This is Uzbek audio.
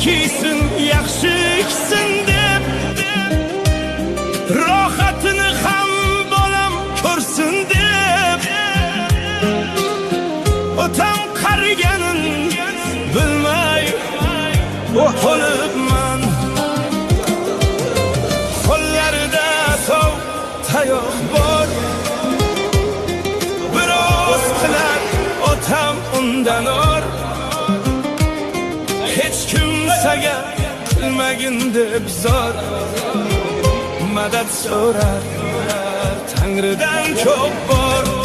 kiysin yaxshi iksin deb, rohatini ham bolam ko'rsin deb, otam qariganin bilmay qolibman. Qo'llarida sov tayoq bor, biroz qilar otam undan or. Hech kimsaga qilmagin deb zor, madad so'rar Tangridan ko'p bor.